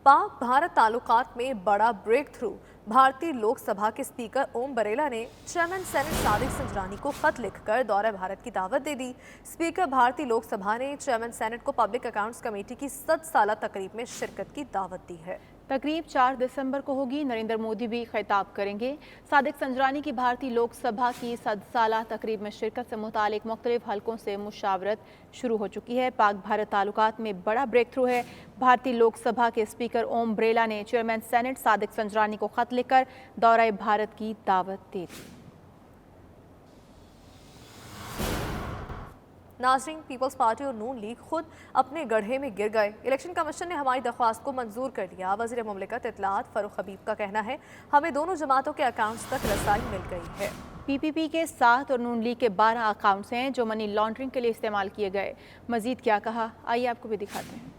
पाक भारत ताल्लुकात में बड़ा ब्रेक थ्रू। भारतीय लोकसभा के स्पीकर ओम बिरला ने चेयरमैन सेनेट सादिक संजरानी को खत लिखकर दौरे भारत की दावत दे दी। स्पीकर भारतीय लोकसभा ने चेयरमैन सेनेट को पब्लिक अकाउंट्स कमेटी की 7 साला तकरीब में शिरकत की दावत दी है। तकरीब 4 दिसंबर को होगी। नरेंद्र मोदी भी खिताब करेंगे। सादिक संजरानी की भारतीय लोकसभा की 7 साला तकरीब में शिरकत से मुतालिक मुख्तलिफ हलकों से मुशावरत शुरू हो चुकी है। पाक भारत ताल्लुकात में बड़ा ब्रेक थ्रू है। भारतीय लोकसभा के स्पीकर ओम बिरला ने चेयरमैन सेनेट सादिक संजरानी को खत लिखकर दौरे भारत की दावत दे दी। नाज़रीन, पीपल्स पार्टी और नून लीग खुद अपने गड्ढे में गिर गए। इलेक्शन कमीशन ने हमारी दरख्वास्त को मंजूर कर लिया। वज़ीर मुमलिकत इत्तलात फ़ारूक हबीब का कहना है, हमें दोनों जमातों के अकाउंट्स तक रसाई मिल गई है। पीपीपी के 7 और नून लीग के 12 अकाउंट्स हैं जो मनी लॉन्ड्रिंग के लिए इस्तेमाल किए गए। मजीद क्या कहा, आइए आपको भी दिखाते हैं।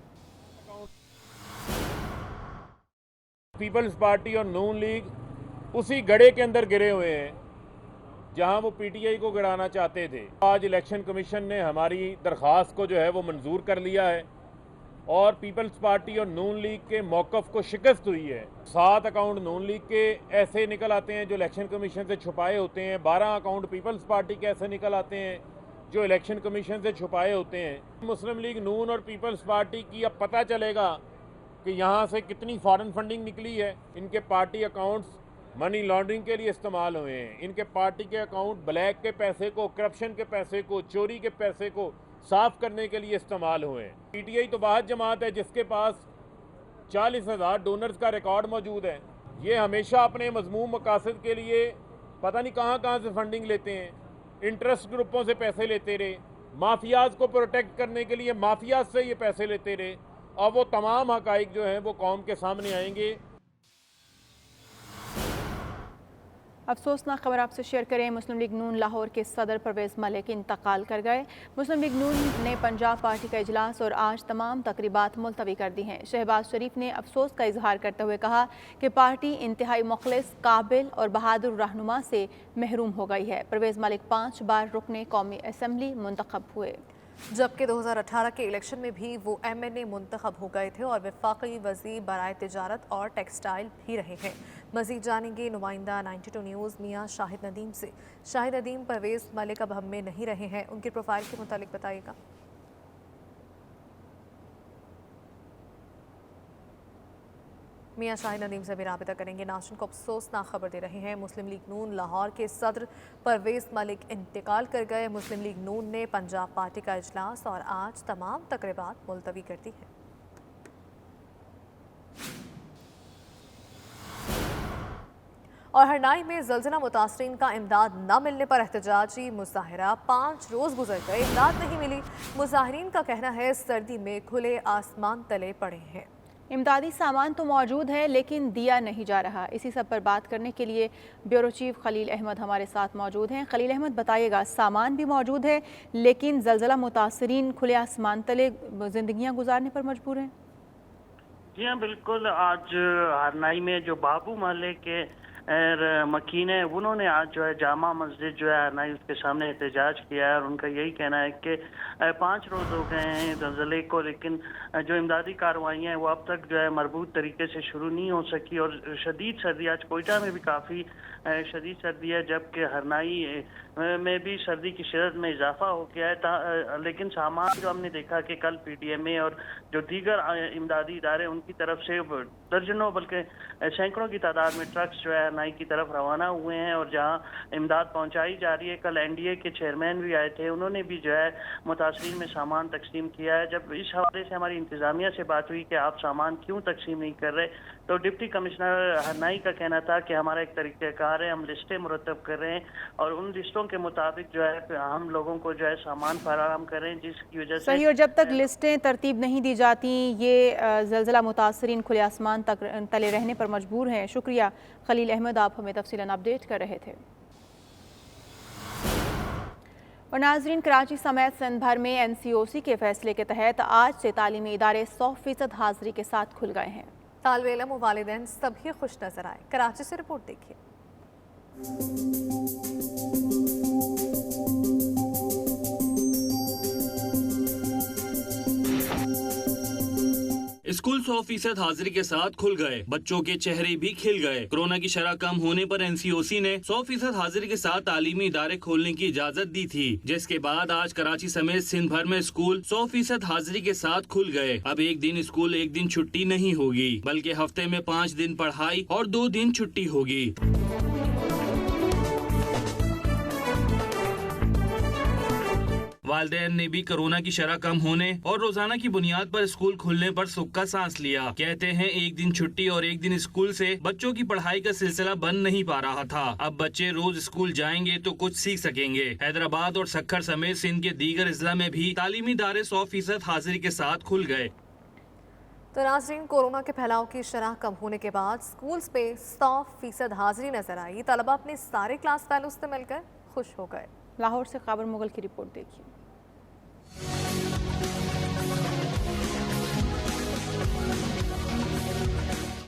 पीपल्स पार्टी और नून लीग उसी गड्ढे के अंदर गिरे हुए हैं जहां वो पीटीआई को गिराना चाहते थे। आज इलेक्शन कमीशन ने हमारी दरख्वास्त को जो है वो मंजूर कर लिया है और पीपल्स पार्टी और नून लीग के मौक़िफ़ को शिकस्त हुई है। 7 अकाउंट नून लीग के ऐसे निकल आते हैं जो इलेक्शन कमीशन से छुपाए होते हैं। 12 अकाउंट पीपल्स पार्टी के ऐसे निकल आते हैं जो इलेक्शन कमीशन से छुपाए होते हैं। मुस्लिम लीग नून और पीपल्स पार्टी की अब पता चलेगा कि यहाँ से कितनी फॉरेन फंडिंग निकली है। इनके पार्टी अकाउंट्स मनी लॉन्ड्रिंग के लिए इस्तेमाल हुए हैं। इनके पार्टी के अकाउंट ब्लैक के पैसे को, करप्शन के पैसे को, चोरी के पैसे को साफ करने के लिए इस्तेमाल हुए हैं। पीटीआई तो वाहिद जमात है जिसके पास 40,000 डोनर्स का रिकॉर्ड मौजूद है। ये हमेशा अपने मजमूम मकासद के लिए पता नहीं कहाँ से फंडिंग लेते हैं। इंटरेस्ट ग्रुपों से पैसे लेते रहे, माफियाज को प्रोटेक्ट करने के लिए माफियाज से ये पैसे लेते रहे और वो तमाम हकाइक जो हैं वो कौम के सामने आएंगे। अफसोसनाक खबर आपसे शेयर करें। मुस्लिम लीग नून लाहौर के सदर परवेज़ मलिक इंतकाल कर गए। मुस्लिम लीग नून ने पंजाब पार्टी का इजलास और आज तमाम तकरीबात मुलतवी कर दी हैं। शहबाज शरीफ ने अफसोस का इजहार करते हुए कहा कि पार्टी इंतहाई मुखलिस, काबिल और बहादुर रहनुमा से महरूम हो गई है। परवेज़ मलिक 5 बार रुकने कौमी असम्बली मुंतखब हुए, जबकि 2018 के इलेक्शन में भी वो MNA मुंतखब हो गए थे और वफाकी वज़ीर बराए तिजारत और टेक्सटाइल भी रहे हैं। मज़ीद जानेंगे नुमाइंदा 92 न्यूज़ मियाँ शाहिद नदीम से। शाहिद नदीम, परवेज़ मलिक अब हम में नहीं रहे हैं, उनकी प्रोफाइल के मुतालिक बताइएगा। मियाँ शाहिद नदीम से भी राबिता करेंगे। नाज़रीन को अफसोसनाक खबर दे रहे हैं, मुस्लिम लीग नून लाहौर के सदर परवेज़ मलिक इंतकाल कर गए। मुस्लिम लीग नून ने पंजाब पार्टी का इजलास और आज तमाम तकरीबात मुलतवी कर दी है। और हरनाई में ज़लज़ला मुतासरीन का इमदाद न मिलने पर एहतजाजी मुजाहिरा। 5 रोज़ गुजर गए, इमदाद नहीं मिली। मुजाहिरीन का कहना है सर्दी में खुले आसमान तले पड़े हैं। इमदादी सामान तो मौजूद है लेकिन दिया नहीं जा रहा। इसी सब पर बात करने के लिए ब्यूरो चीफ खलील अहमद हमारे साथ मौजूद हैं। खलील अहमद, बताइएगा, सामान भी मौजूद है लेकिन ज़लज़ला मुतासरीन खुले आसमान तले ज़िंदगियाँ गुजारने पर मजबूर हैं? जी हाँ, बिल्कुल। आज हरनाई में जो बाबू महल्ले के मकीन है, उन्होंने आज जो है जामा मस्जिद जो है हरनाई उसके सामने एहतजाज किया है और उनका यही कहना है कि 5 रोज़ हो गए हैं ज़लज़ले को, लेकिन जो इमदादी कार्रवाइयाँ हैं वो अब तक जो है मरबूत तरीके से शुरू नहीं हो सकी और शदीद सर्दी, आज कोयटा में भी काफ़ी शदीद सर्दी है, जबकि हरनाई में भी सर्दी की शिद्दत में इजाफा हो गया है। लेकिन सामान जो हमने देखा कि कल PTMA और जो दीगर इमदादी इदारे उनकी तरफ से दर्जनों बल्कि सैकड़ों की तादाद में ट्रक्स जो है हरनाई की तरफ रवाना हुए हैं और जहां इमदाद पहुंचाई जा रही है। कल NDA के चेयरमैन भी आए थे, उन्होंने भी जो है मुतासरीन में सामान तकसीम किया है। जब इस हवाले से हमारी इंतजामिया से बात हुई कि आप सामान क्यों तकसीम नहीं कर रहे, तो डिप्टी कमिश्नर हरनाई का कहना था कि हमारा एक तरीक़ाकार है, हम लिस्टें मुरतब कर रहे हैं और उन लिस्टों के मुताबिक जो है हम लोगों को जो है सामान फराहम करें, जिसकी वजह से सही। और जब तक लिस्टें तरतीब नहीं दी जाती, ये ज़लज़ला मुतासरीन खुले आसमान तक तले रहने पर मजबूर हैं। शुक्रिया खलील अहमद, आप हमें तफसीलन अपडेट कर रहे थे। और नाज़रीन, कराची समेत सिंध भर में NCOC के फैसले के तहत आज से तालीमी इदारे 100% हाजिरी के साथ खुल गए हैं। तालिबे इल्म व वालिदैन सभी खुश नजर आए। कराची से रिपोर्ट देखिए। स्कूल 100% हाजिरी के साथ खुल गए, बच्चों के चेहरे भी खिल गए। कोरोना की शरह कम होने पर एनसीओसी ने 100% हाजिरी के साथ तालीमी इदारे खोलने की इजाजत दी थी, जिसके बाद आज कराची समेत सिंध भर में स्कूल 100% हाजिरी के साथ खुल गए। अब एक दिन स्कूल एक दिन छुट्टी नहीं होगी, बल्कि हफ्ते में 5 दिन पढ़ाई और 2 दिन छुट्टी होगी। वालिदैन ने भी कोरोना की शरह कम होने और रोजाना की बुनियाद पर स्कूल खुलने पर सुख का सांस लिया। कहते हैं एक दिन छुट्टी और एक दिन स्कूल से बच्चों की पढ़ाई का सिलसिला बन नहीं पा रहा था। अब बच्चे रोज स्कूल जाएंगे तो कुछ सीख सकेंगे। हैदराबाद और सक्खर समेत सिंध के दीगर अजला में भी तालीमी इदारे 100% हाजिरी के साथ खुल गए। तो नाज़रीन, कोरोना के फैलाव की शरह कम होने के बाद स्कूल्स पे 100% हाजिरी नजर आई। तलबा अपने सारे क्लास फेलोज से मिलकर खुश हो गए। लाहौर से काबर मुगल की रिपोर्ट देखिए।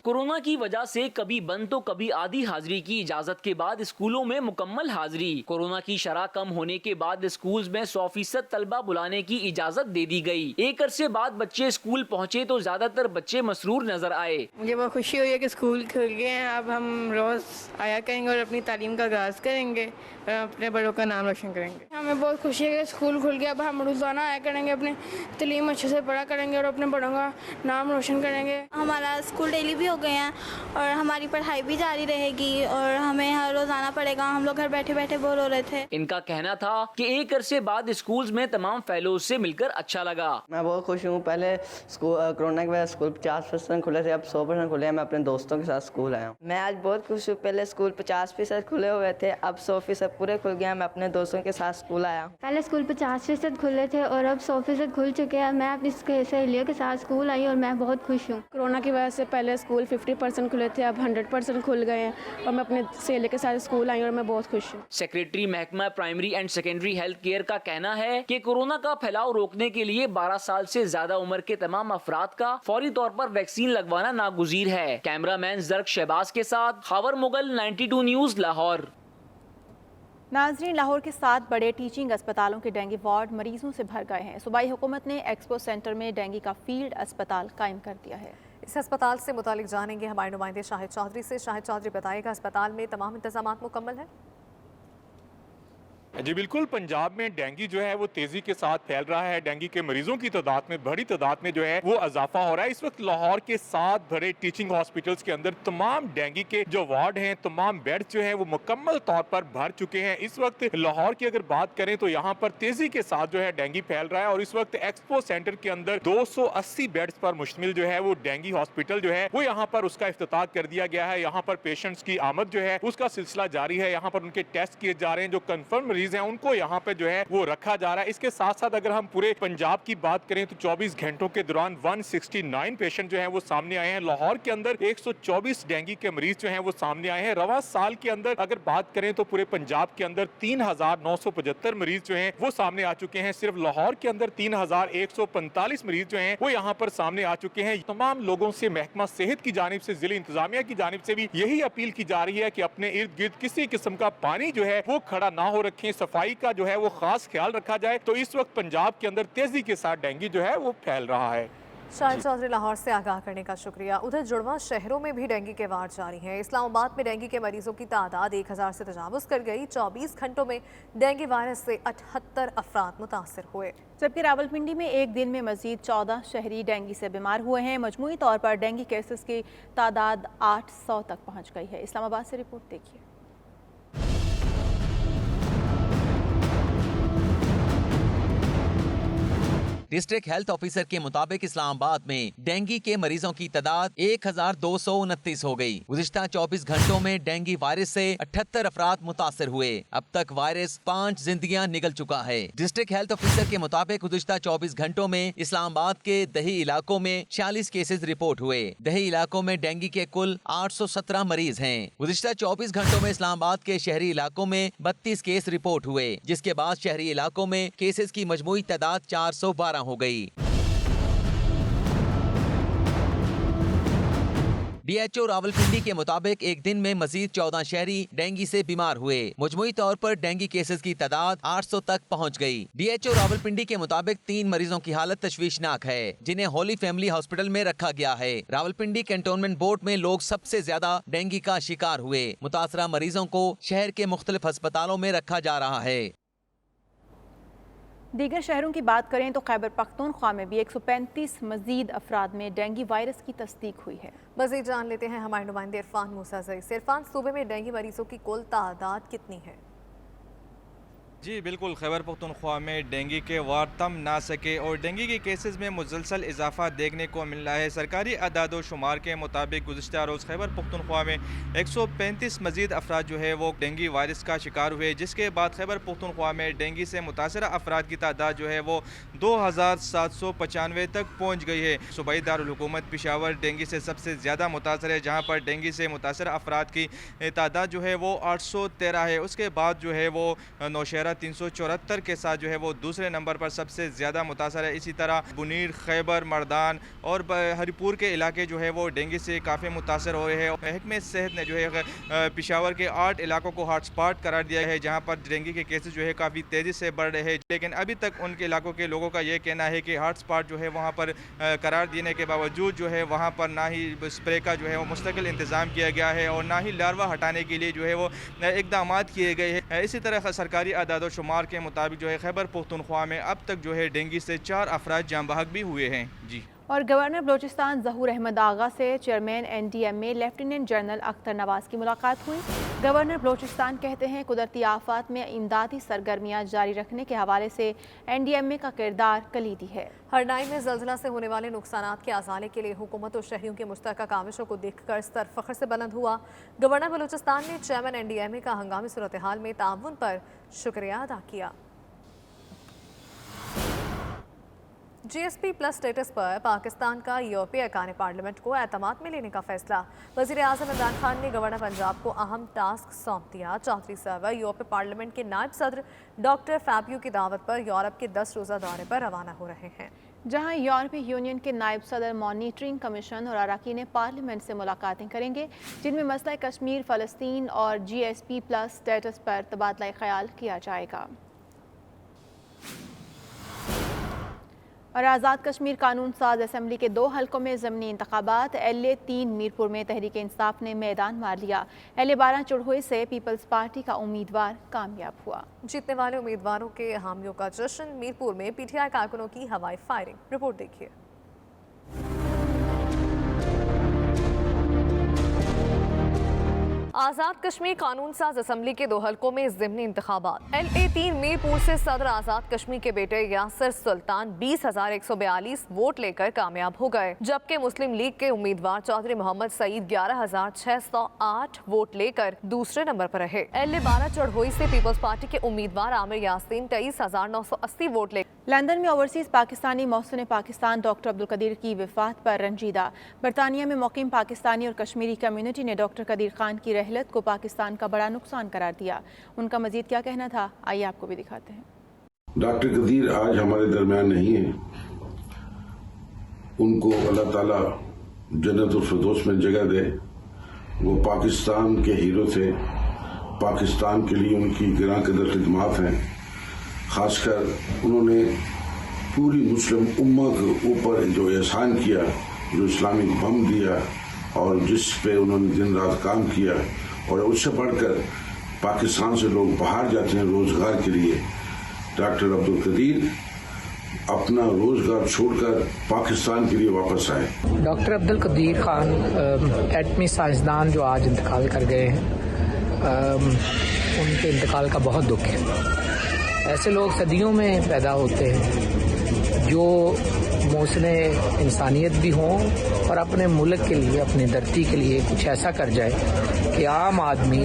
कोरोना की वजह से कभी बंद तो कभी आधी हाजिरी की इजाजत के बाद स्कूलों में मुकम्मल हाजिरी। कोरोना की शरह कम होने के बाद स्कूल्स में 100% तलबा बुलाने की इजाजत दे दी गई। एक अरसे बाद बच्चे स्कूल पहुंचे तो ज्यादातर बच्चे मसरूर नजर आए। मुझे बहुत खुशी हुई है कि स्कूल खुल गए हैं। अब हम रोज आया करेंगे और अपनी तालीम का आगाज करेंगे और अपने बड़ों का नाम रोशन करेंगे। हमें बहुत खुशी है कि स्कूल खुल गया। अब हम रोजाना आया करेंगे, अपनी तालीम अच्छे से पढ़ा करेंगे और अपने बड़ों का नाम रोशन करेंगे। हमारा स्कूल डेली भी हो गए हैं और हमारी पढ़ाई भी जारी रहेगी और हमें हर रोज आना पड़ेगा। हम लोग घर बैठे बैठे बोर हो रहे थे। इनका कहना था कि एक अरसे बाद स्कूल्स में तमाम फेलोज से मिलकर अच्छा लगा। मैं बहुत खुश हूँ। पहले कोरोना की वजह से स्कूल 50% खुले थे, अब 100% खुले हैं। मैं अपने दोस्तों के साथ स्कूल आया हूँ। मैं आज बहुत खुश हूँ। पहले स्कूल 50% खुले हुए थे, अब 100% पूरे खुल गए। मैं अपने दोस्तों के साथ स्कूल आया हूँ। पहले स्कूल 50% खुले थे और अब 100% खुल चुके हैं। मैं अपनी सहेलियों के साथ स्कूल आई और मैं बहुत खुश हूँ। कोरोना की वजह से पहले स्कूल 50% खुले थे, अब 100% खुल गए हैं और मैं अपने सहेली के साथ स्कूल आई और मैं बहुत खुश हूँ। सेक्रेटरी महकमा primary and secondary health care का कहना है कि कोरोना का फैलाव रोकने के लिए 12 साल से ज्यादा उम्र के तमाम अफराद का फौरी तौर पर वैक्सीन लगवाना नागुजीर है। कैमरामैन जर्क शहबाज के साथ खावर मुगल, 92 न्यूज, लाहौर। नाजरीन, लाहौर के 7 बड़े टीचिंग अस्पतालों के डेंगू वार्ड मरीजों से भर गए हैं। सूबाई हुकूमत ने एक्सपो सेंटर में डेंगू का फील्ड अस्पताल कायम कर दिया है। इस अस्पताल से मुतालिक जानेंगे हमारे नुमाइंदे शाहिद चौधरी से। शाहिद चौधरी, बताएगा अस्पताल में तमाम इंतजामात मुकम्मल है? जी बिल्कुल, पंजाब में डेंगू जो है वो तेजी के साथ फैल रहा है। डेंगू के मरीजों की तादाद में बड़ी तादाद में जो है वो इजाफा हो रहा है। इस वक्त लाहौर के 7 बड़े टीचिंग हॉस्पिटल्स के अंदर तमाम डेंगू के जो वार्ड हैं, तमाम बेड जो है वो मुकम्मल तौर पर भर चुके हैं। इस वक्त लाहौर की अगर बात करें तो यहाँ पर तेजी के साथ जो है डेंगू फैल रहा है और इस वक्त एक्सपो सेंटर के अंदर 280 बेड्स पर मुश्तमिल जो है वो डेंगू हॉस्पिटल जो है वो यहाँ पर उसका इफ्तिताह कर दिया गया है। यहाँ पर पेशेंट्स की आमद जो है उसका सिलसिला जारी है। यहाँ पर उनके टेस्ट किए जा रहे हैं। जो कन्फर्म मरीज हैं उनको यहाँ पे जो है वो रखा जा रहा है। इसके साथ साथ अगर हम पूरे पंजाब की बात करें तो 24 घंटों के दौरान 169 पेशेंट जो हैं वो सामने आए हैं। लाहौर के अंदर 124 डेंगू के मरीज जो हैं वो सामने आए हैं। रवा साल के अंदर अगर बात करें तो पूरे पंजाब के अंदर 3975 मरीज जो हैं वो सामने आ चुके हैं। सिर्फ लाहौर के अंदर 3145 मरीज जो हैं वो यहाँ पर सामने आ चुके हैं। तमाम लोगों से महकमा सेहत की जानिब से, जिला इंतजामिया की जानिब से भी यही अपील की जा रही है कि अपने इर्द गिर्द किसी किस्म का पानी जो है वो खड़ा ना हो रखें, सफाई का जो है वो खास ख्याल रखा जाए। तो इस वक्त पंजाब के अंदर तेजी के साथ डेंगू जो है वो फैल रहा है। शाहिद चौधरी, लाहौर से आगाह करने का शुक्रिया। उधर जुड़वा शहरों में भी डेंगू के वार्ड जारी हैं। इस्लामाबाद में डेंगू के मरीजों की तादाद 1000 से तजावुज़ कर गई। 24 घंटों में डेंगू वायरस से 78 अफराद मुतासर हुए, जबकि रावलपिंडी में एक दिन में मजीद 14 शहरी डेंगू से बीमार हुए हैं। मजमूई तौर पर डेंगू केसेस की तादाद 800 तक पहुँच गई है। इस्लामाबाद से रिपोर्ट देखिए। डिस्ट्रिक्ट हेल्थ ऑफिसर के मुताबिक इस्लामाबाद में डेंगू के मरीजों की तादाद 1229 हो गई। गुज़िश्ता 24 घंटों में डेंगू वायरस से 78 अफराद मुतासर हुए। अब तक वायरस 5 जिंदगियां निगल चुका है। डिस्ट्रिक्ट हेल्थ ऑफिसर के मुताबिक गुज़िश्ता 24 घंटों में इस्लामाबाद के दही इलाकों में 46 केसेस रिपोर्ट हुए। दही इलाकों में डेंगू के कुल 817 मरीज हैं। गुज़िश्ता 24 घंटों में इस्लामाबाद के शहरी इलाकों में 32 केस रिपोर्ट हुए, जिसके बाद शहरी इलाकों में केसेस की मजमूई तादाद 412 हो गई। DHO रावलपिंडी के मुताबिक एक दिन में मजीद 14 शहरी डेंगू से बीमार हुए। मुजमुई तौर पर डेंगू केसेस की तादाद 800 तक पहुंच गई। DHO रावलपिंडी के मुताबिक 3 मरीजों की हालत तशवीशनाक है, जिन्हें होली फैमिली हॉस्पिटल में रखा गया है। रावलपिंडी कैंटोनमेंट बोर्ड में लोग सबसे ज्यादा डेंगू का शिकार हुए। मुतासरा मरीजों को शहर के मुख्तलिफ अस्पतालों में रखा जा रहा है। दीगर शहरों की बात करें तो खैबर पख्तूनख्वा में भी 135 मजीद अफराद में डेंगू वायरस की तस्दीक हुई है। मजीद जान लेते हैं हमारे नुमाइंदे इरफान मूसा से। इरफान, सूबे में डेंगू मरीजों की कुल तादाद कितनी है? जी बिल्कुल, खैबर पख्तूनख्वा में डेंगू के वार थम ना सके और डेंगू के केसेस में मुसलसल इजाफा देखने को मिल रहा है। सरकारी अदाद शुमार के मुताबिक गुज़िश्ता रोज़ खैबर पख्तूनख्वा में 135 मजीद अफराद जो है वो डेंगू वायरस का शिकार हुए, जिसके बाद खैबर पख्तूनख्वा में डेंगू से मुतासरा अफराद की तादाद जो है वो 2795 तक पहुँच गई है। सूबाई दारुल हुकूमत पेशावर डेंगू से सबसे ज़्यादा मुतासर है, जहाँ पर डेंगू से मुतासरा अफराद की तादाद जो है वो 813 है। उसके बाद जो है वो नौशहरा 374 के साथ जो है वो दूसरे नंबर पर सबसे ज़्यादा मुतासर है। इसी तरह बुनीर, खैबर, मर्दान और हरिपुर के इलाके जो है वो डेंगू से काफ़ी मुतासर हो रहे हैं। महकमे सेहत ने जो है पेशावर के 8 इलाकों को हॉटस्पॉट करार दिया है, जहाँ पर डेंगू के केसेस जो है काफ़ी तेज़ी से बढ़ रहे हैं। लेकिन अभी तक उनके इलाकों के लोगों का ये कहना है कि हॉटस्पॉट जो है वहाँ पर करार देने के बावजूद जो है वहाँ पर ना ही स्प्रे का जो है वो मुस्तकिल इंतज़ाम किया गया है और ना ही लार्वा हटाने के लिए जो है वो इकदाम किए गए हैं। इसी तरह सरकारी आदाद शुमार के मुताबिक जो है खैबर पख्तूनख्वा में अब तक जो है डेंगू से 4 अफराद जाँ बहक भी हुए हैं। जी। और गवर्नर बलोचिस्तान ज़हूर अहमद आगा से chairman NDMA lieutenant general Akhtar Nawaz की मुलाकात हुई। गवर्नर बलोचिस्तान कहते हैं कुदरती आफात में इमदादी सरगर्मियाँ जारी रखने के हवाले से NDMA का किरदार कलीदी है। हरनाई में ज़ल्ज़ला से होने वाले नुकसानात के अज़ाले के लिए हुकूमत और शहरियों की मुश्तरका काविशों को देखकर स्तर फ़ख्र से बुलंद हुआ। गवर्नर बलोचिस्तान ने चेयरमैन NDMA का हंगामी सूरत हाल में ताउन पर शुक्रिया अदा किया। GSP प्लस स्टेटस पर पाकिस्तान का यूरोपीय अरकान पार्लियामेंट को एतमाद में लेने का फैसला। वज़ीर आज़म इमरान खान ने गवर्नर पंजाब को अहम टास्क सौंप दिया। चौधरी सरवर यूरोपीय पार्लियामेंट के नायब सदर डॉक्टर फैबियो की दावत पर यूरोप के 10 रोज़ा दौरे पर रवाना हो रहे हैं, जहां यूरोपीय यूनियन के नायब सदर मॉनिटरिंग कमीशन और अरकान पार्लियामेंट से मुलाकातें करेंगे, जिनमें मसला कश्मीर, फ़लस्तीन और GSP प्लस स्टेटस पर तबादला ख्याल किया जाएगा। और आज़ाद कश्मीर कानून साज असम्बली के 2 हलकों में ज़मीनी इंतखाबात। LA-3 मीरपुर में तहरीक इंसाफ ने मैदान मार लिया। LA-12 चुड़हुई से पीपल्स पार्टी का उम्मीदवार कामयाब हुआ। जीतने वाले उम्मीदवारों के हामियों का जश्न। मीरपुर में PTI कारकुनों की हवाई फायरिंग। रिपोर्ट देखिए। आज़ाद कश्मीर कानून साज असम्बली के 2 हलकों में ज़िमनी इंतखाबात। LA-3 मीरपुर से सदर आज़ाद कश्मीर के बेटे यासिर सुल्तान 20,142 वोट लेकर कामयाब हो गए, जबकि मुस्लिम लीग के उम्मीदवार चौधरी मोहम्मद सईद 11,608 वोट लेकर दूसरे नंबर पर रहे। LA-12 चढ़ोई से पीपल्स पार्टी के उम्मीदवार आमिर यासीन 23,980 वोट ले। लंदन में ओवरसीज पाकिस्तानी मौसून पाकिस्तान डॉक्टर अब्दुल कदीर की वफात पर रंजीदा। बरतानिया में मुकीम पाकिस्तानी और कश्मीरी कम्युनिटी ने डॉक्टर कदीर खान की रहलत को पाकिस्तान का बड़ा नुकसान करार दिया। उनका मजीद क्या कहना था, आइए आपको भी दिखाते हैं। डॉक्टर कदीर आज हमारे दरमियान नहीं है। उनको अल्लाह ताला जन्नतुल फिरदौस में जगह दे। वो पाकिस्तान के हीरो थे। पाकिस्तान के लिए उनकी गिरां कदर खिदमात हैं। खासकर उन्होंने पूरी मुस्लिम उम्मा के ऊपर जो एहसान किया, जो इस्लामिक बम दिया और जिस पे उन्होंने दिन रात काम किया, और उससे बढ़कर पाकिस्तान से लोग बाहर जाते हैं रोजगार के लिए। डॉक्टर अब्दुल कदीर अपना रोजगार छोड़कर पाकिस्तान के लिए वापस आए। डॉक्टर अब्दुल कदीर खान एटमी साइंसदान जो आज इंतकाल कर गए हैं, उनके इंतकाल का बहुत दुख है। ऐसे लोग सदियों में पैदा होते हैं जो मौसने इंसानियत भी हों और अपने मुल्क के लिए, अपनी धरती के लिए कुछ ऐसा कर जाए कि आम आदमी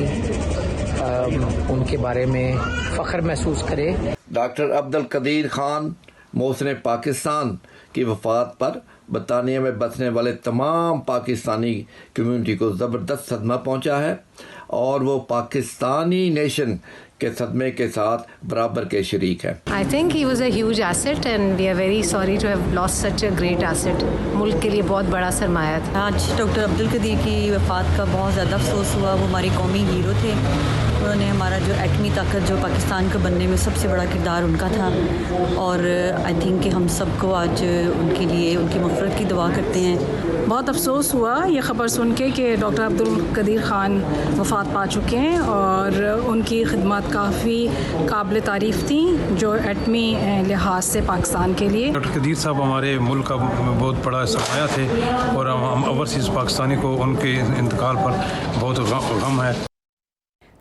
उनके बारे में फ़ख्र महसूस करे। डॉक्टर अब्दुल कदीर खान मौसने पाकिस्तान की वफात पर बरतानिया में बसने वाले तमाम पाकिस्तानी कम्युनिटी को ज़बरदस्त सदमा पहुंचा है और वो पाकिस्तानी नेशन के सदमे के साथ बराबर के शरीक हैं। I think he was a huge asset and we are very sorry to have lost such a great asset. मुल्क के लिए बहुत बड़ा सरमाया था। आज डॉक्टर अब्दुल कदीर की वफ़ात का बहुत ज़्यादा अफसोस हुआ। वो हमारे कौमी हीरो थे। उन्होंने हमारा जो एटमी ताकत जो पाकिस्तान को बनने में सबसे बड़ा किरदार उनका था, और आई थिंक कि हम सबको आज उनके लिए उनकी मग़फ़िरत की दुआ करते हैं। बहुत अफसोस हुआ ये ख़बर सुन के कि डॉक्टर अब्दुल कदीर ख़ान वफ़ात पा चुके हैं, और उनकी खिदमत काफ़ी काबिल तारीफ़ थी जो एटमी लिहाज से पाकिस्तान के लिए। डॉक्टर कदीर साहब हमारे मुल्क का बहुत बड़ा सरमाया थे, और हम ओवरसीज़ पाकिस्तानी को उनके इंतकाल पर बहुत गम है।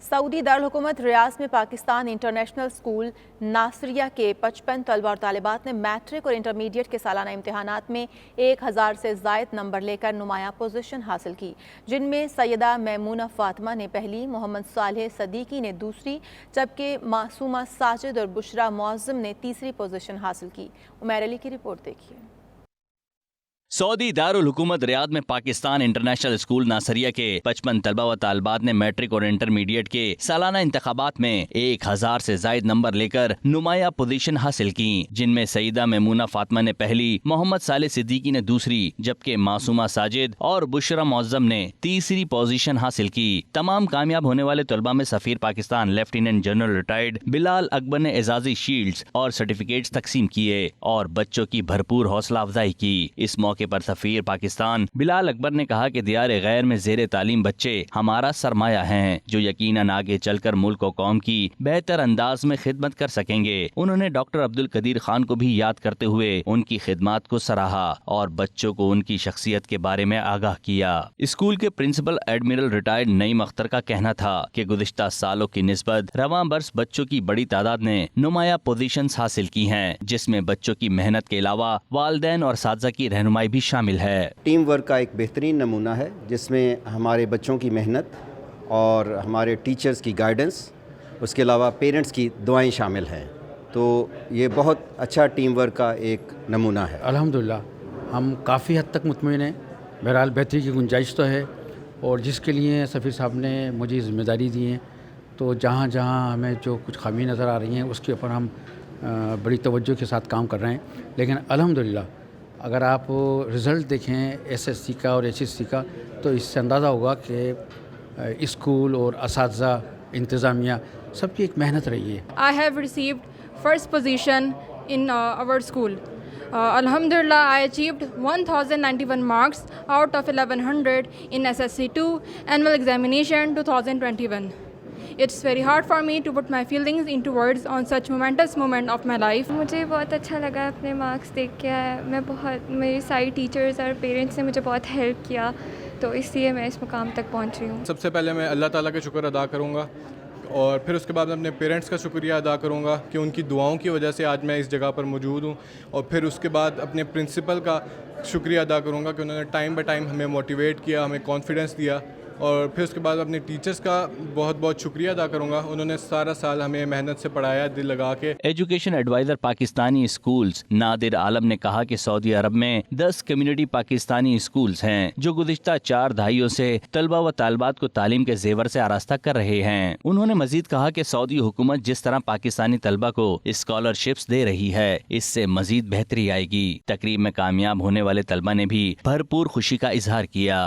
सऊदी दारुल-हुकूमत रियाद में पाकिस्तान इंटरनेशनल स्कूल नासरिया के 55 तलबा और तालिबात ने मैट्रिक और इंटरमीडिएट के सालाना इम्तिहानात में 1000 से ज़ायद नंबर लेकर नुमाया पोजीशन हासिल की, जिनमें सैयदा मैमूना फातिमा ने पहली, मोहम्मद सालेह सदीकी ने दूसरी, जबकि मासूमा साजिद और बुशरा मुअज़्ज़म ने तीसरी पोजीशन हासिल की। उमैर अली की रिपोर्ट देखिए। सऊदी दारुल हुकूमत रियाद में पाकिस्तान इंटरनेशनल स्कूल नासरिया के 55 तलबा व तालिबात ने मैट्रिक और इंटरमीडिएट के सालाना इंतखाबात में 1000 से जायद नंबर लेकर नुमाया पोजीशन हासिल की, जिनमें सईदा मैमूना फातिमा ने पहली, मोहम्मद सालेह सिद्दीकी ने दूसरी, जबकि मासूमा साजिद और बुशरा मुअज़्ज़म ने तीसरी पोजीशन हासिल की। तमाम कामयाब होने वाले तलबा में सफीर Pakistan lieutenant general retired Bilal Akbar ने एजाजी शील्ड्स और सर्टिफिकेट्स तकसीम किए और बच्चों की भरपूर हौसला अफजाई की। इस मौके पर सफीर पाकिस्तान बिलाल अकबर ने कहा कि दियार गैर में जेर तालीम बच्चे हमारा सरमाया हैं, जो यकीनन आगे चलकर मुल्क और कौम की बेहतर अंदाज में खिदमत कर सकेंगे। उन्होंने डॉक्टर अब्दुल कदीर खान को भी याद करते हुए उनकी खिदमत को सराहा और बच्चों को उनकी शख्सियत के बारे में आगाह किया। स्कूल के principal admiral retired Naeem Akhtar का कहना था कि गुज़िश्ता सालों की निस्बत रवां बरस बच्चों की बड़ी तादाद ने नुमाया पोजीशंस हासिल की हैं, जिसमें बच्चों की मेहनत के अलावा वालिदैन और साथी की रहनुमाई भी शामिल है। टीम वर्क का एक बेहतरीन नमूना है, जिसमें हमारे बच्चों की मेहनत और हमारे टीचर्स की गाइडेंस, उसके अलावा पेरेंट्स की दुआएं शामिल हैं। तो ये बहुत अच्छा टीम वर्क का एक नमूना है। अल्हम्दुलिल्लाह हम काफ़ी हद तक मुतमईन हैं। बहरहाल बेहतरी की गुंजाइश तो है, और जिसके लिए सफ़ीर साहब ने मुझे ज़िम्मेदारी दी है, तो जहाँ जहाँ हमें जो कुछ खामी नज़र आ रही हैं उसके ऊपर हम बड़ी तवज्जो के साथ काम कर रहे हैं। लेकिन अल्हम्दुलिल्लाह अगर आप रिज़ल्ट देखें एसएससी का और एचएससी का, तो इससे अंदाज़ा होगा कि स्कूल और असातिज़ा इंतज़ामिया सबकी एक मेहनत रही है। I have received first position in our school. Alhamdulillah, I achieved 1091 marks out of 1100 in SSC2 annual examination 2021. It's very hard for me to put my feelings into words on such momentous moment of my life. मुझे बहुत अच्छा लगा अपने marks देख के। मैं बहुत, मेरी सारी टीचर्स और पेरेंट्स ने मुझे बहुत हेल्प किया, तो इसलिए मैं इस मुकाम तक पहुंच रही हूँ। सबसे पहले मैं अल्लाह ताला का शुक्र अदा करूँगा, और फिर उसके बाद अपने पेरेंट्स का शुक्रिया अदा करूँगा कि उनकी दुआओं की वजह से आज मैं इस जगह पर मौजूद हूँ, और फिर उसके बाद अपने प्रिंसिपल का शुक्रिया अदा करूँगा कि उन्होंने टाइम बाय टाइम हमें मोटिवेट किया, हमें कॉन्फिडेंस दिया, और फिर उसके बाद अपने टीचर्स का बहुत बहुत शुक्रिया अदा करूँगा। उन्होंने सारा साल हमें मेहनत से पढ़ाया, दिल लगा के। Education adviser Pakistani schools Nadir Alam ने कहा कि सऊदी अरब में 10 कम्युनिटी पाकिस्तानी स्कूल्स हैं, जो गुज़िश्ता 4 दहाइयों से तलबा व तालिबात को तालीम के जेवर से आरास्ता कर रहे हैं। उन्होंने मजीद कहा कि सऊदी हुकूमत जिस तरह पाकिस्तानी तलबा को स्कॉलरशिप्स दे रही है, इससे मजीद बेहतरी आएगी। तकरीब में कामयाब होने वाले तलबा ने भी भरपूर खुशी का इजहार किया।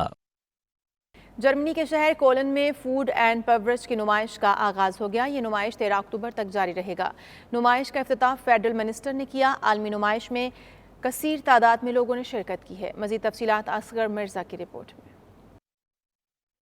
जर्मनी के शहर कोलन में फूड एंड बेवरेज की नुमाइश का आगाज़ हो गया। ये नुमाइश 13 अक्टूबर तक जारी रहेगा। नुमाइश का इफ्तिताह फेडरल मिनिस्टर ने किया। आलमी नुमाइश में कसीर तादाद में लोगों ने शिरकत की है। मज़ीद तफसीलात असगर मिर्ज़ा की रिपोर्ट में।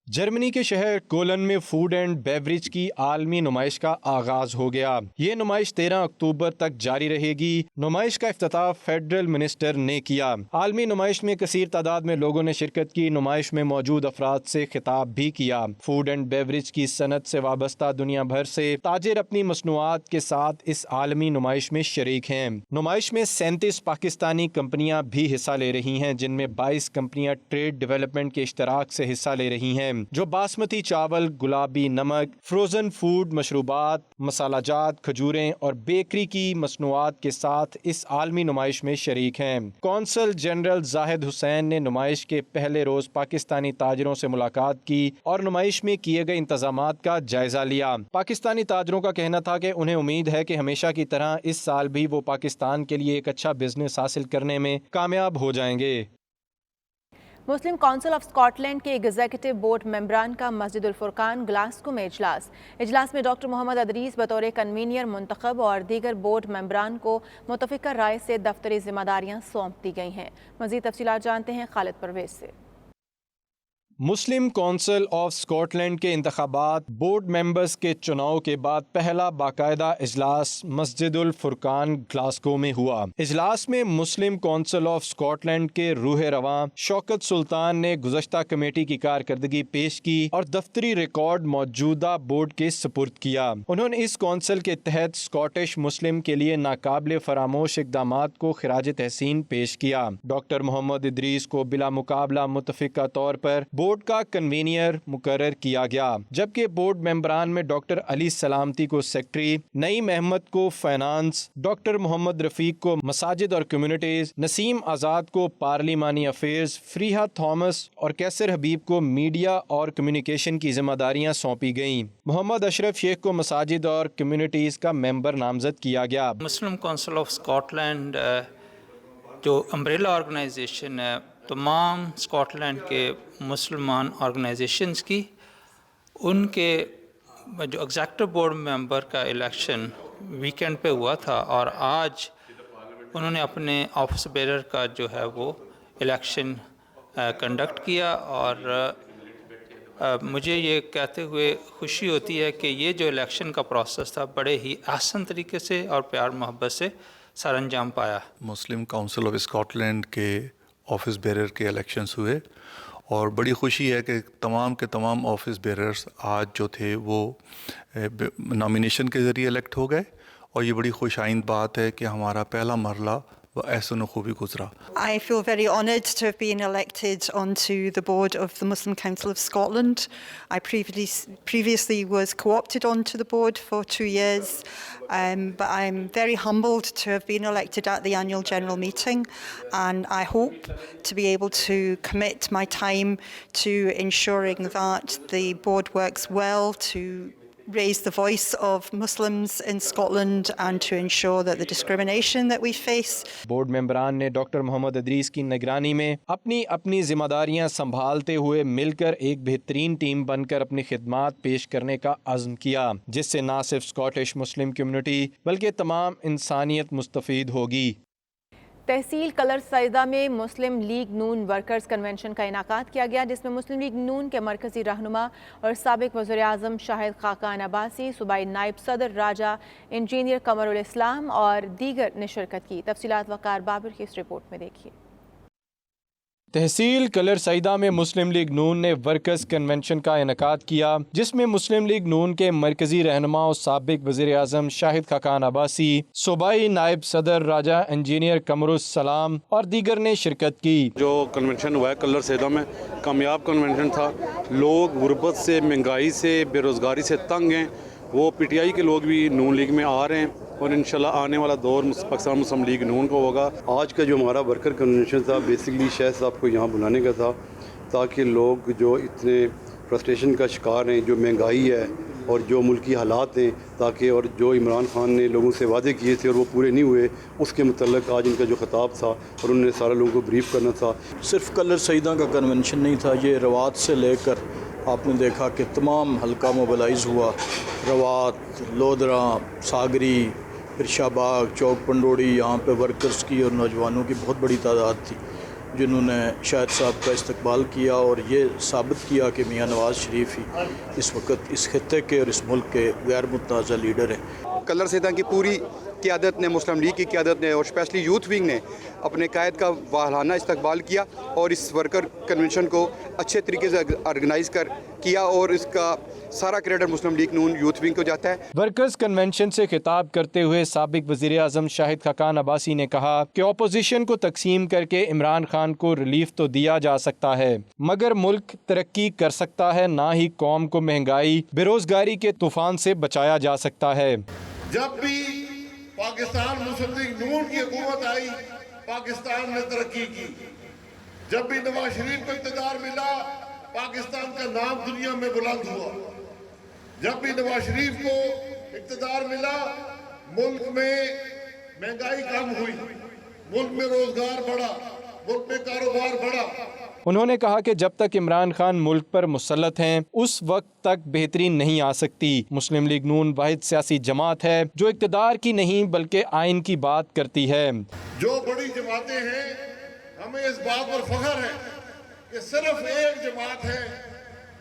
जर्मनी के शहर कोलन में फूड एंड बेवरेज की आलमी नुमाइश का आगाज हो गया। ये नुमाइश 13 अक्टूबर तक जारी रहेगी। नुमाइश का इफ्तिताह फेडरल मिनिस्टर ने किया। आलमी नुमाइश में कसीर तादाद में लोगों ने शिरकत की। नुमाइश में मौजूद अफराद से खिताब भी किया। फूड एंड बेवरेज की सनत से वाबस्ता दुनिया भर से ताजिर अपनी मसनूआत के साथ इस आलमी नुमाइश में शरीक हैं। नुमाइश में 37 पाकिस्तानी कंपनियां भी हिस्सा ले रही हैं, जिनमें 22 कंपनियां ट्रेड डेवलपमेंट के इश्तराक से हिस्सा ले रही हैं। जो बासमती चावल, गुलाबी नमक, फ्रोजन फूड, मशरूबात, मसाला जात, खजूरें और बेकरी की मसनूआत के साथ इस आलमी नुमाइश में शरीक हैं। कौंसल जनरल जाहिद हुसैन ने नुमाइश के पहले रोज पाकिस्तानी ताजरों से मुलाकात की और नुमाइश में किए गए इंतजामात का जायजा लिया। पाकिस्तानी ताजरों का कहना था कि उन्हें उम्मीद है कि हमेशा की तरह इस साल भी वो पाकिस्तान के लिए एक अच्छा बिजनेस हासिल करने में कामयाब हो जाएंगे। मुस्लिम काउंसिल ऑफ स्कॉटलैंड के एग्जीक्यूटिव बोर्ड मेंबरान का मस्जिदुल फुरकान ग्लासगो में इजलास में डॉक्टर मोहम्मद अदरीस बतौर कन्वीनियर मुंतखब और दीगर बोर्ड मेंबरान को मुतफिका राय से दफ्तरी जिम्मेदारियां सौंप दी गई हैं। मज़ीद तफसीलात जानते हैं खालिद परवेज से। मुस्लिम काउंसिल ऑफ स्कॉटलैंड के इंतखाबात बोर्ड मेंबर्स के चुनाव के बाद पहला बाकायदा इजलास मस्जिदुल फुरकान ग्लासगो में हुआ। इजलास में मुस्लिम काउंसिल ऑफ स्कॉटलैंड के रूह रवां शौकत सुल्तान ने गुज़श्ता कमेटी की कारकर्दगी पेश की और दफ्तरी रिकॉर्ड मौजूदा बोर्ड के सुपुर्द किया। उन्होंने इस काउंसिल के तहत स्कॉटिश मुस्लिम के लिए नाकाबिल फरामोश इक़दामात को खिराज तहसीन पेश किया। डॉक्टर मोहम्मद इदरीस को बिला मुकाबला मुतफिका तौर पर बोर्ड का कन्वीनियर मुकर्रर किया गया, जबकि बोर्ड मेंबरान में डॉक्टर अली सलामती को सेक्रेटरी, नईम अहमद को फाइनेंस, डॉक्टर मोहम्मद रफीक को मसाजिद और कम्युनिटीज, नसीम आज़ाद को पार्लिमानी अफेयर्स, फ्रीहा थॉमस और कैसर हबीब को मीडिया और कम्युनिकेशन की जिम्मेदारियां सौंपी गईं। मोहम्मद अशरफ शेख को मसाजिद और कम्युनिटीज का मेंबर नामजद किया गया। मुस्लिम काउंसिल ऑफ स्कॉटलैंड जो अम्ब्रेला ऑर्गेनाइजेशन है तमाम स्कॉटलैंड के मुसलमान ऑर्गेनाइजेशंस की, उनके जो एग्जीक्यूटिव बोर्ड मेंबर का इलेक्शन वीकेंड पे हुआ था और आज उन्होंने अपने ऑफिस बेरर का जो है वो इलेक्शन कंडक्ट किया और मुझे ये कहते हुए खुशी होती है कि ये जो इलेक्शन का प्रोसेस था बड़े ही आसान तरीके से और प्यार मोहब्बत से सर अंजाम पाया। मुस्लिम काउंसिल ऑफ स्कॉटलैंड के ऑफिस बेरर के इलेक्शंस हुए और बड़ी खुशी है कि तमाम के तमाम ऑफिस बेरर्स आज जो थे वो नॉमिनेशन के ज़रिए इलेक्ट हो गए और ये बड़ी खुशाइंद बात है कि हमारा पहला मरला I feel very honoured to have been elected onto the board of the Muslim Council of Scotland. I previously was co-opted onto the board for 2 years, but I'm very humbled to have been elected at the annual general meeting, and I hope to be able to commit my time to ensuring that the board works well to raise the voice of Muslims in Scotland and to ensure that the discrimination that we face. Board मेंबरान ने doctor Mohammad Adris की निगरानी में अपनी अपनी जिम्मेदारियां संभालते हुए मिलकर एक बेहतरीन टीम बनकर अपनी खिदमात पेश करने का अज़्म किया, जिससे न सिर्फ स्कॉटिश मुस्लिम कम्युनिटी बल्कि तमाम इंसानियत मुस्तफ़ीद होगी। तहसील कलर सईदा में मुस्लिम लीग नून वर्कर्स कन्वेंशन का इनाकाद किया गया, जिसमें मुस्लिम लीग नून के मरकजी रहनुमा और साबिक वज़ीर आज़म शाहिद खाकान अब्बासी, सूबाई नायब सदर राजा इंजीनियर कमरुल इस्लाम और दीगर ने शिरकत की। तफसीलात वकार बाबर की इस रिपोर्ट में देखिए। तहसील कलर सईदा में मुस्लिम लीग नून ने वर्कर्स कन्वेंशन का इनेकाद किया, जिसमें मुस्लिम लीग नून के मरकजी रहनुमा और साबिक वज़ीर आज़म शाहिद खाकान अब्बासी, सूबाई नायब सदर राजा इंजीनियर कमरुल सलाम और दीगर ने शिरकत की। जो कन्वेंशन हुआ है कलर सईदा में कामयाब कन्वेंशन था। लोग गुर्बत से, महंगाई से, बेरोज़गारी से तंग हैं। वो PTI के लोग भी नून लीग में आ रहे हैं और इंशाल्लाह आने वाला दौर पाकिस्तान मुस्लिम लीग नून का होगा। आज का जो हमारा वर्कर कन्वेंशन था बेसिकली शायद साहब को यहाँ बुलाने का था ताकि लोग जो इतने फ्रस्ट्रेशन का शिकार हैं, जो महंगाई है और जो मुल्की हालात हैं, ताकि और जो इमरान खान ने लोगों से वादे किए थे और वो पूरे नहीं हुए, उसके मुतल्लिक़ आज इनका जो खिताब था और उन्होंने सारे लोगों को ब्रीफ करना था। सिर्फ कलर सईदा का कन्वेंशन नहीं था, ये रवात से लेकर आपने देखा कि तमाम हल्का मोबिलाइज़ हुआ। रवात, लोधरा, सागरी, फिर शाहबाग, चौक पंडोड़ी, यहाँ पे वर्कर्स की और नौजवानों की बहुत बड़ी तादाद थी जिन्होंने शाहिद साहब का इस्तकबाल किया और ये साबित किया कि मियाँ नवाज़ शरीफ ही इस वक्त इस खित्ते के और इस मुल्क के गैर मुतनाज़ा लीडर हैं। कलर सईदा की पूरी قیادت نے, مسلم لیگ کی قیادت نے اور اسپیشلی یوتھ ونگ نے اپنے قائد کا واہلانہ استقبال کیا اور اس ورکر کنونشن کو اچھے طریقے سے آرگنائز کیا اور اس کا سارا کریڈٹ مسلم لیگ نون یوتھ ونگ کو جاتا ہے. ورکرز کنونشن سے خطاب کرتے ہوئے سابق وزیر اعظم شاہد خاقان عباسی نے کہا کہ اپوزیشن کو تقسیم کر کے عمران خان کو ریلیف تو دیا جا سکتا ہے مگر ملک ترقی کر سکتا ہے, نہ ہی قوم کو مہنگائی بے روزگاری کے طوفان سے بچایا جا سکتا ہے. جب بھی پاکستان مسلم لیگ نون کی حکومت آئی پاکستان نے ترقی کی. جب بھی نواز شریف کو اقتدار ملا پاکستان کا نام دنیا میں بلند ہوا. جب بھی نواز شریف کو اقتدار ملا ملک میں مہنگائی کم ہوئی, ملک میں روزگار بڑھا, ملک میں کاروبار بڑھا. انہوں نے کہا کہ جب تک عمران خان ملک پر مسلط ہیں اس وقت تک بہتری نہیں آ سکتی. مسلم لیگ نون واحد سیاسی جماعت ہے جو اقتدار کی نہیں بلکہ آئین کی بات کرتی ہے. جو بڑی جماعتیں ہیں ہمیں اس بات پر فخر ہے کہ صرف ایک جماعت ہے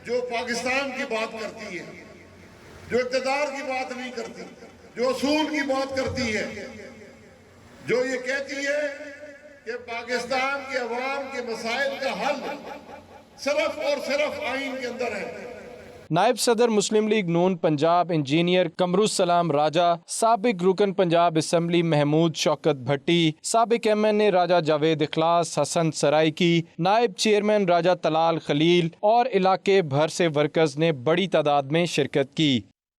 جو پاکستان کی بات کرتی ہے, جو اقتدار کی بات نہیں کرتی, جو اصول کی بات کرتی ہے, جو یہ کہتی ہے کہ پاکستان کے عوام کے مسائل کا حل صرف اور صرف آئین کے اندر ہے. نائب صدر مسلم لیگ نون پنجاب انجینئر قمرالسلام راجہ, سابق رکن پنجاب اسمبلی محمود شوکت بھٹی, سابق MNA راجہ جاوید اخلاص حسن سرائیکی, نائب چیئرمین راجہ طلال خلیل اور علاقے بھر سے ورکرز نے بڑی تعداد میں شرکت کی.